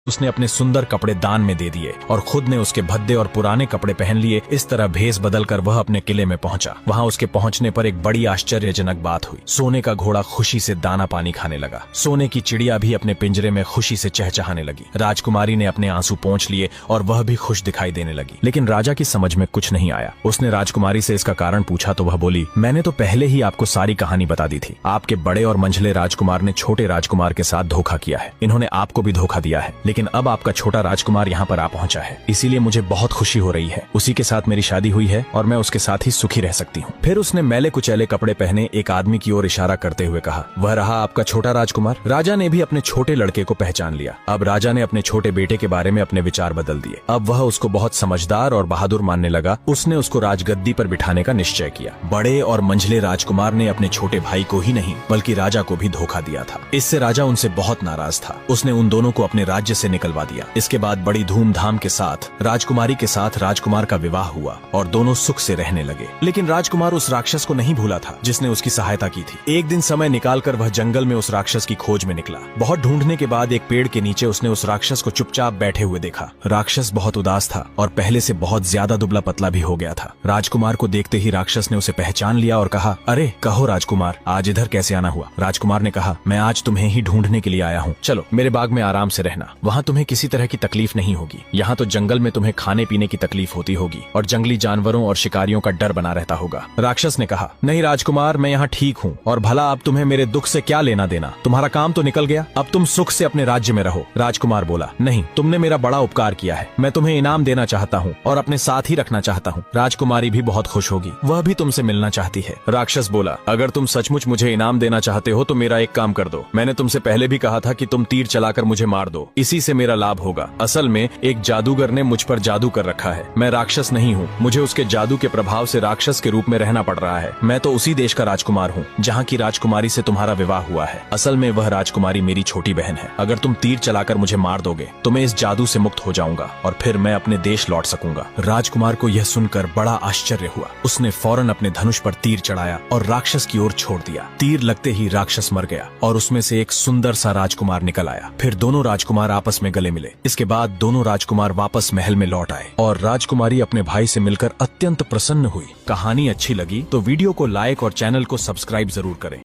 उसने अपने सुंदर कपड़े दान में दे दिए और खुद ने उसके भद्दे और पुराने कपड़े पहन लिए। इस तरह भेष बदलकर वह अपने किले में पहुंचा। वहां उसके पहुंचने पर एक बड़ी आश्चर्यजनक बात हुई। सोने का घोड़ा खुशी से दाना पानी खाने लगा। सोने की चिड़िया भी अपने पिंजरे में खुशी से चहचहाने लगी। राजकुमारी ने अपने आंसू पोंछ लिए और वह भी खुश दिखाई देने लगी। लेकिन राजा की समझ में कुछ नहीं आया। उसने राजकुमारी से इसका कारण पूछा तो वह बोली, मैंने तो पहले ही आपको सारी कहानी बता दी थी। आपके बड़े और मंझले राजकुमार ने छोटे राजकुमार के साथ धोखा किया है। इन्होंने आपको भी धोखा दिया है, लेकिन अब आपका छोटा राजकुमार यहाँ पर आ पहुंचा है, इसीलिए मुझे बहुत खुशी हो रही है। उसी के साथ मेरी शादी हुई है और मैं उसके साथ ही सुखी रह सकती हूँ। फिर उसने मैले कुचैले कपड़े पहने एक आदमी की ओर इशारा करते हुए कहा, वह रहा आपका छोटा राजकुमार। राजा ने भी अपने छोटे लड़के को पहचान लिया। अब राजा ने अपने छोटे बेटे के बारे में अपने विचार बदल दिए। अब वह उसको बहुत समझदार और बहादुर मानने लगा। उसने उसको राजगद्दी पर बिठाने का निश्चय किया। बड़े और मंझले राजकुमार ने अपने छोटे भाई को ही नहीं बल्कि राजा को भी धोखा दिया था। इससे राजा उनसे बहुत नाराज था। उसने उन दोनों को अपने राज्य से निकलवा दिया। इसके बाद बड़ी धूमधाम के साथ राजकुमारी के साथ राजकुमार का विवाह हुआ और दोनों सुख से रहने लगे। लेकिन राजकुमार उस राक्षस को नहीं भूला था जिसने उसकी सहायता की थी। एक दिन समय निकालकर वह जंगल में उस राक्षस की खोज में निकला। बहुत ढूंढने के बाद एक पेड़ के नीचे उसने उस राक्षस को चुपचाप बैठे हुए देखा। राक्षस बहुत उदास था और पहले से बहुत ज्यादा दुबला पतला भी हो गया था। राजकुमार को देखते ही राक्षस ने उसे पहचान लिया और कहा, अरे कहो राजकुमार, आज इधर कैसे आना हुआ? राजकुमार ने कहा, मैं आज तुम्हें ही ढूंढने के लिए आया हूँ। चलो मेरे बाग में आराम से रहना। वहाँ तुम्हें किसी तरह की तकलीफ नहीं होगी। यहाँ तो जंगल में तुम्हें खाने पीने की तकलीफ होती होगी और जंगली जानवरों और शिकारियों का डर बना रहता होगा। राक्षस ने कहा, नहीं राजकुमार, मैं यहाँ ठीक हूँ और भला अब तुम्हें मेरे दुख से क्या लेना देना? तुम्हारा काम तो निकल गया, अब तुम सुख से अपने राज्य में रहो। राजकुमार बोला, नहीं, तुमने मेरा बड़ा उपकार किया है। मैं तुम्हें इनाम देना चाहता हूँ और अपने साथ ही रखना चाहता हूँ। राजकुमारी भी बहुत खुश होगी, वह भी तुमसे मिलना चाहती है। राक्षस बोला, अगर तुम सचमुच मुझे इनाम देना चाहते हो तो मेरा एक काम कर दो। मैंने तुमसे पहले भी कहा था कि तुम तीर चलाकर मुझे मार दो, इसी से मेरा लाभ होगा। असल में एक जादूगर ने मुझ पर जादू कर रखा है। मैं राक्षस नहीं हूँ, मुझे उसके जादू के प्रभाव से राक्षस के रूप में रहना पड़ रहा है। मैं तो उसी देश का राजकुमार हूँ जहाँ की राजकुमारी से तुम्हारा विवाह हुआ है। असल में वह राजकुमारी मेरी छोटी बहन है। अगर तुम तीर चलाकर मुझे मार दोगे तो मैं इस जादू से मुक्त हो जाऊंगा और फिर मैं अपने देश लौट सकूंगा। राजकुमार को यह सुनकर बड़ा आश्चर्य हुआ। उसने फौरन अपने धनुष पर तीर चढ़ाया और राक्षस की ओर छोड़ दिया। तीर लगते ही राक्षस मर गया और उसमें से एक सुंदर सा राजकुमार निकल आया। फिर दोनों राजकुमार आपस में गले मिले। इसके बाद दोनों राजकुमार वापस महल में लौट आए और राजकुमारी अपने भाई से मिलकर अत्यंत प्रसन्न हुई। कहानी अच्छी लगी तो वीडियो को लाइक और चैनल को सब्सक्राइब जरूर करें।